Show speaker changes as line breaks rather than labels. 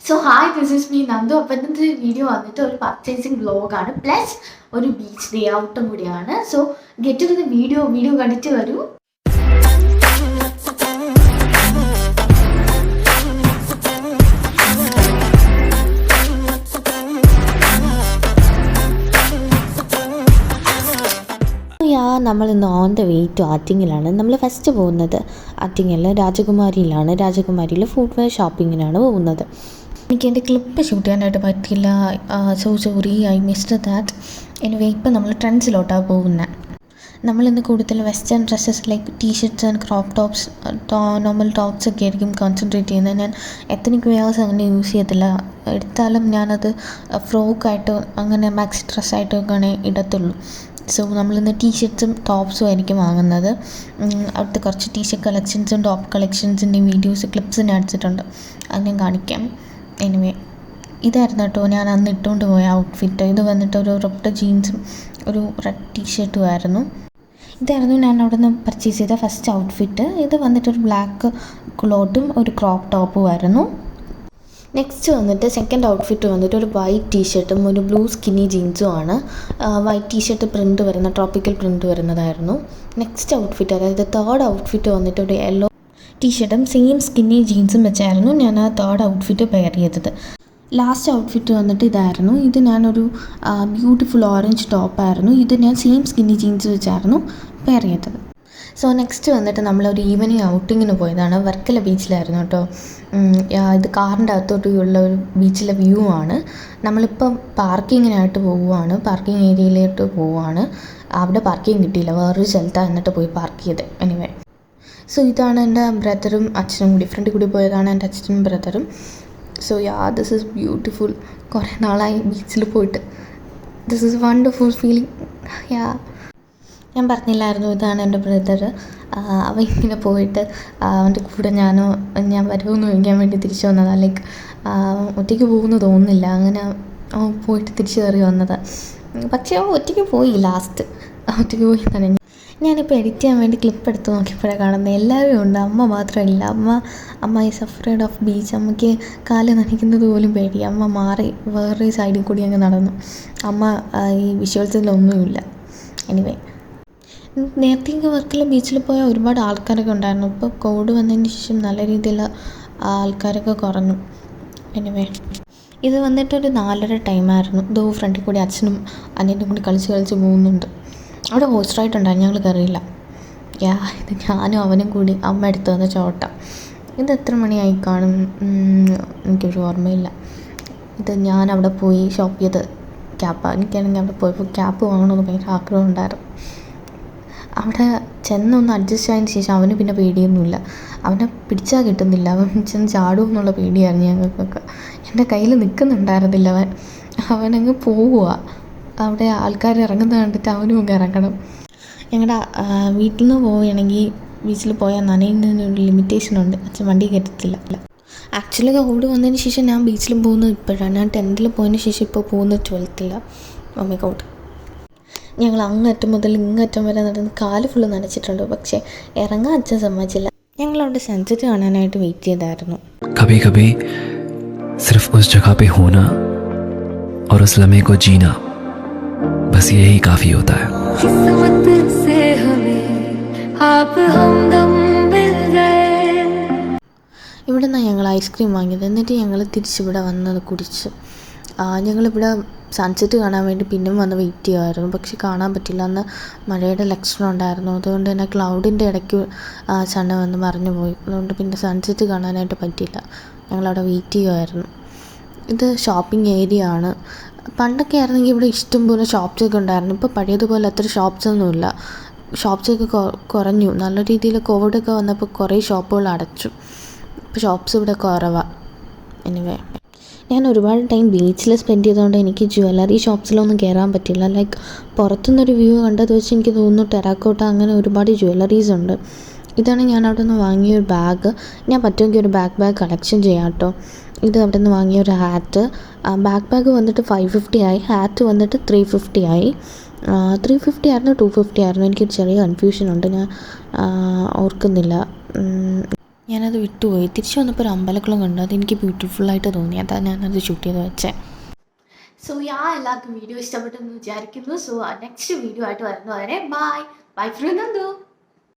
So hi, this is me Nandu. അപ്പം ഇന്നത്തെ video വന്നിട്ട് ഒരു പർച്ചേസിങ് വ്ലോഗാണ്, പ്ലസ് ഒരു ബീച്ച് ഡേ ഔട്ടും കൂടിയാണ്. So get to the video കണ്ടിട്ട് വരൂ. നമ്മൾ ഇന്ന് ഓൺ ദ വേ ടു ആറ്റിങ്ങിലാണ്. നമ്മൾ ഫസ്റ്റ് പോകുന്നത് ആറ്റിങ്ങിൽ രാജകുമാരിയിലാണ്. രാജകുമാരിയിൽ ഫുട്വെയർ ഷോപ്പിങ്ങിനാണ് പോകുന്നത്. എനിക്ക് എൻ്റെ ക്ലിപ്പ് ഷൂട്ട് ചെയ്യാനായിട്ട് പറ്റില്ല. So sorry, I missed that. Anyway, ഇപ്പം നമ്മൾ ട്രെൻഡ്സിലോട്ടാണ് പോകുന്നത്. നമ്മളിന്ന് കൂടുതൽ western dresses like t shirts and crop tops, normal tops ഒക്കെ ആയിരിക്കും കോൺസെൻട്രേറ്റ് ചെയ്യുന്നത്. ഞാൻ എത്നിക് വെയേഴ്സ് അങ്ങനെ യൂസ് ചെയ്യത്തില്ല. എടുത്താലും ഞാനത് ഫ്രോക്കായിട്ട് അങ്ങനെ മാക്സി ഡ്രസ്സായിട്ടൊക്കെയാണ് ഇടത്തുള്ളൂ. സോ നമ്മളിന്ന് ടീഷർട്ട്സും ടോപ്സും ആയിരിക്കും വാങ്ങുന്നത്. അവിടുത്തെ കുറച്ച് ടീഷർട്ട് കളക്ഷൻസും ടോപ്പ് കളക്ഷൻസിൻ്റെയും വീഡിയോസ് ക്ലിപ്സ് ഞാൻ അടിച്ചിട്ടുണ്ട്, അത് ഞാൻ കാണിക്കാം. എനിവേ, ഇതായിരുന്നു കേട്ടോ ഞാൻ അന്ന് ഇട്ടുകൊണ്ട് പോയ ഔട്ട്ഫിറ്റ്. ഇത് വന്നിട്ട് ഒരു റെഡ് ജീൻസും ഒരു റെഡ് ടീഷർട്ടും ആയിരുന്നു. ഇതായിരുന്നു ഞാൻ അവിടെ നിന്ന് പർച്ചേസ് ചെയ്ത ഫസ്റ്റ് ഔട്ട്ഫിറ്റ്. ഇത് വന്നിട്ടൊരു ബ്ലാക്ക് ക്ലോത്തും ഒരു ക്രോപ്പ് ടോപ്പും ആയിരുന്നു. നെക്സ്റ്റ് വന്നിട്ട് സെക്കൻഡ് ഔട്ട്ഫിറ്റ് വന്നിട്ട് ഒരു വൈറ്റ് ടീഷർട്ടും ഒരു ബ്ലൂ സ്കിന്നി ജീൻസും ആണ്. വൈറ്റ് ടീഷർട്ട് പ്രിൻറ്റ് വരുന്ന ട്രോപ്പിക്കൽ പ്രിൻറ്റ് വരുന്നതായിരുന്നു. നെക്സ്റ്റ് ഔട്ട്ഫിറ്റ്, അതായത് തേർഡ് ഔട്ട്ഫിറ്റ് വന്നിട്ട് ഒരു യെല്ലോ ടീഷർട്ടും സെയിം സ്കിന്നി ജീൻസും വെച്ചായിരുന്നു ഞാൻ ആ തേർഡ് ഔട്ട്ഫിറ്റ് പെയർ ചെയ്തത്. ലാസ്റ്റ് ഔട്ട്ഫിറ്റ് വന്നിട്ട് ഇതായിരുന്നു. ഇത് ഞാനൊരു ബ്യൂട്ടിഫുൾ ഓറഞ്ച് ടോപ്പായിരുന്നു. ഇത് ഞാൻ സെയിം സ്കിന്നി ജീൻസ് വെച്ചായിരുന്നു പെയർ ചെയ്തത്. സോ നെക്സ്റ്റ് വന്നിട്ട് നമ്മളൊരു ഈവനിങ് ഔട്ടിങ്ങിന് പോയതാണ്. വർക്കല ബീച്ചിലായിരുന്നു കേട്ടോ. ഇത് കാറിൻ്റെ അകത്തോട്ടുള്ള ഒരു ബീച്ചിലെ വ്യൂ ആണ്. നമ്മളിപ്പം പാർക്കിങ്ങിനായിട്ട് പോവുകയാണ്, പാർക്കിംഗ് ഏരിയയിലോട്ട് പോവുകയാണ്. അവിടെ പാർക്കിംഗ് കിട്ടിയില്ല, വേറൊരു സ്ഥലത്താണ് എന്നിട്ട് പോയി പാർക്ക് ചെയ്ത്. എനിവേ, സോ ഇതാണ് എൻ്റെ ബ്രദറും അച്ഛനും കൂടി, ഫ്രണ്ടിൽ കൂടി പോയതാണ് എൻ്റെ അച്ഛനും ബ്രദറും. So this is beautiful. കുറേ നാളായി ബീച്ചിൽ പോയിട്ട്. This is wonderful feeling. ഞാൻ പറഞ്ഞില്ലായിരുന്നു, ഇതാണ് എൻ്റെ ബ്രദർ. അവൻ ഇങ്ങനെ പോയിട്ട് അവൻ്റെ കൂടെ ഞാൻ വരുമെന്ന് ചോദിക്കാൻ വേണ്ടി തിരിച്ചു വന്നതാണ്. ലൈക്ക് ഒറ്റയ്ക്ക് പോകുന്നു തോന്നുന്നില്ല, അങ്ങനെ അവൻ പോയിട്ട് തിരിച്ചു കയറി വന്നതാണ്. പക്ഷേ അവൻ ഒറ്റയ്ക്ക് പോയി, ലാസ്റ്റ് ഒറ്റയ്ക്ക് പോയി തന്നെ. ഞാനിപ്പോൾ എഡിറ്റ് ചെയ്യാൻ വേണ്ടി ക്ലിപ്പ് എടുത്ത് നോക്കിയപ്പോഴാണ് കാണുന്നത് എല്ലാവരും ഉണ്ട്, അമ്മ മാത്രമില്ല. അമ്മ ഈസ് അഫ്രൈഡ് ഓഫ് ബീച്ച്. അമ്മയ്ക്ക് കാല് നനയ്ക്കുന്നത് പോലും പേടി. അമ്മ മാറി വേറൊരു സൈഡിൽ കൂടി അങ്ങ് നടന്നു. അമ്മ ഈ വിഷ്വൽസിലൊന്നുമില്ല. എനിവേ, നേരത്തെ വർക്കല ബീച്ചിൽ പോയ ഒരുപാട് ആൾക്കാരൊക്കെ ഉണ്ടായിരുന്നു. ഇപ്പോൾ കോവിഡ് വന്നതിന് ശേഷം നല്ല രീതിയിൽ ആൾക്കാരൊക്കെ കുറഞ്ഞു. എനിവേ, ഇത് വന്നിട്ടൊരു 4:30 ടൈമായിരുന്നു. ഇതോ ഫ്രണ്ടിൽ കൂടി അച്ഛനും അനിയനും കൂടി കളിച്ച് പോകുന്നുണ്ട്. അവിടെ ഹോസ്റ്റ് റൈഡുണ്ടായിരുന്നു, ഞങ്ങൾ കയറിയില്ല. ഇത് ഞാനും അവനും കൂടി അമ്മ എടുത്തു വന്ന ചോട്ടം. ഇത് എത്ര മണിയായി കാണും എനിക്കൊരു ഓർമ്മയില്ല. ഇത് ഞാൻ അവിടെ പോയി ഷോപ്പ് ചെയ്ത് ക്യാപ്പാണ്. എനിക്കാണെങ്കിൽ അവിടെ പോയപ്പോൾ ക്യാപ്പ് വാങ്ങണമെന്ന് ഭയങ്കര ആഗ്രഹം ഉണ്ടായിരുന്നു. അവിടെ ചെന്നൊന്ന് അഡ്ജസ്റ്റ് ആയതിന് ശേഷം അവന് പിന്നെ പേടിയൊന്നുമില്ല. അവനെ പിടിച്ചാൽ കിട്ടുന്നില്ല, അവൻ ചെന്ന് ചാടുമെന്നുള്ള പേടിയായിരുന്നു ഞങ്ങൾക്കൊക്കെ. എൻ്റെ കയ്യിൽ നിൽക്കുന്നുണ്ടായിരുന്നില്ല. അവനങ്ങ് പോവുക. അവിടെ ആൾക്കാർ ഇറങ്ങുന്നത് കണ്ടിട്ട് അവനും അങ്ങ് ഇറങ്ങണം. ഞങ്ങളുടെ വീട്ടിൽ നിന്ന് പോവുകയാണെങ്കിൽ ബീച്ചിൽ പോയാൽ നനയുന്നതിനൊരു ലിമിറ്റേഷനുണ്ട്. അച്ഛൻ വണ്ടി കയറ്റത്തില്ല. ആക്ച്വലി കോവിഡ് വന്നതിന് ശേഷം ഞാൻ ബീച്ചിലും പോകുന്നത് ഇപ്പോഴാണ്. ഞാൻ 10th പോയതിന് ശേഷം ഇപ്പോൾ പോകുന്നത് 12th. Mummy Covid. ഞങ്ങൾ അങ്ങറ്റം മുതൽ ഇങ്ങറ്റം വരെ നടന്ന് കാല് ഫുള്ള് നനച്ചിട്ടുണ്ട്. പക്ഷേ ഇറങ്ങാൻ അച്ഛൻ സമ്മതിച്ചില്ല. ഞങ്ങളവിടെ സൺസെറ്റ് കാണാനായിട്ട് വെയിറ്റ് ചെയ്തായിരുന്നു.
कभी कभी सिर्फ उस जगह पे होना और उस लम्हे को जीना, बस यही काफ़ी होता है. किस्मत से हमें आप हमदम मिल गए.
ഇവിടെ നിന്നാണ് ഞങ്ങൾ ഐസ്ക്രീം വാങ്ങിയത്. എന്നിട്ട് ഞങ്ങൾ തിരിച്ചിവിടെ വന്നത് കുടിച്ച്. ഞങ്ങളിവിടെ സൺസെറ്റ് കാണാൻ വേണ്ടി പിന്നെയും വന്ന് വെയിറ്റ് ചെയ്യുമായിരുന്നു. പക്ഷെ കാണാൻ പറ്റില്ല, അന്ന് മഴയുടെ ലക്ഷണം ഉണ്ടായിരുന്നു. അതുകൊണ്ട് തന്നെ ക്ലൗഡിൻ്റെ ഇടയ്ക്ക് സൺ വന്ന് മറിഞ്ഞു പോയി. അതുകൊണ്ട് പിന്നെ സൺസെറ്റ് കാണാനായിട്ട് പറ്റിയില്ല. ഞങ്ങളവിടെ വെയിറ്റ് ചെയ്യുമായിരുന്നു. ഇത് ഷോപ്പിംഗ് ഏരിയ ആണ്. പണ്ടൊക്കെ ആയിരുന്നെങ്കിൽ ഇവിടെ ഇഷ്ടംപോലെ ഷോപ്സൊക്കെ ഉണ്ടായിരുന്നു. ഇപ്പോൾ പഴയതുപോലെ അത്ര ഷോപ്സൊന്നുമില്ല. ഷോപ്സൊക്കെ കുറഞ്ഞു. നല്ല രീതിയിൽ കോവിഡൊക്കെ വന്നപ്പോൾ കുറേ ഷോപ്പുകൾ അടച്ചു. ഇപ്പോൾ ഷോപ്സ് ഇവിടെ കുറവാണ്. എനിവേ, ഞാൻ ഒരുപാട് ടൈം ബീച്ചിൽ സ്പെൻഡ് ചെയ്തതുകൊണ്ട് എനിക്ക് ജ്വല്ലറി ഷോപ്സിലൊന്നും കയറാൻ പറ്റില്ല. ലൈക്ക് പുറത്തുനിന്നൊരു വ്യൂ കണ്ടത് വെച്ച് എനിക്ക് തോന്നുന്നു ടെറാക്കോട്ട അങ്ങനെ ഒരുപാട് ജ്വല്ലറീസ് ഉണ്ട്. ഇതാണ് ഞാൻ അവിടെ നിന്ന് വാങ്ങിയൊരു ബാഗ്. ഞാൻ പറ്റുമെങ്കിൽ ഒരു ബാഗ് കളക്ഷൻ ചെയ്യാം കേട്ടോ. ഇത് അവിടെ നിന്ന് വാങ്ങിയൊരു ഹാറ്റ്. ബാഗ് വന്നിട്ട് 550 ആയി. ഹാറ്റ് വന്നിട്ട് 350 ആയി. 350 ആയിരുന്നു 250 ആയിരുന്നു. എനിക്കൊരു ചെറിയ കൺഫ്യൂഷൻ ഉണ്ട്, ഞാൻ ഓർക്കുന്നില്ല. ഞാനത് വിട്ടുപോയി. തിരിച്ചു വന്നപ്പോൾ ഒരു അമ്പലക്കുളം കണ്ടു. അതെനിക്ക് ബ്യൂട്ടിഫുള്ളായിട്ട് തോന്നി. അതാണ് ഞാനത് ഷൂട്ട് ചെയ്ത് വെച്ചത്. സോ എല്ലാവർക്കും വീഡിയോ ഇഷ്ടപ്പെട്ടെന്ന് വിചാരിക്കുന്നു. സോ നെക്സ്റ്റ് വീഡിയോ ആയിട്ട് വരുന്നവരെ ബൈ ഫ്രം നന്ദു.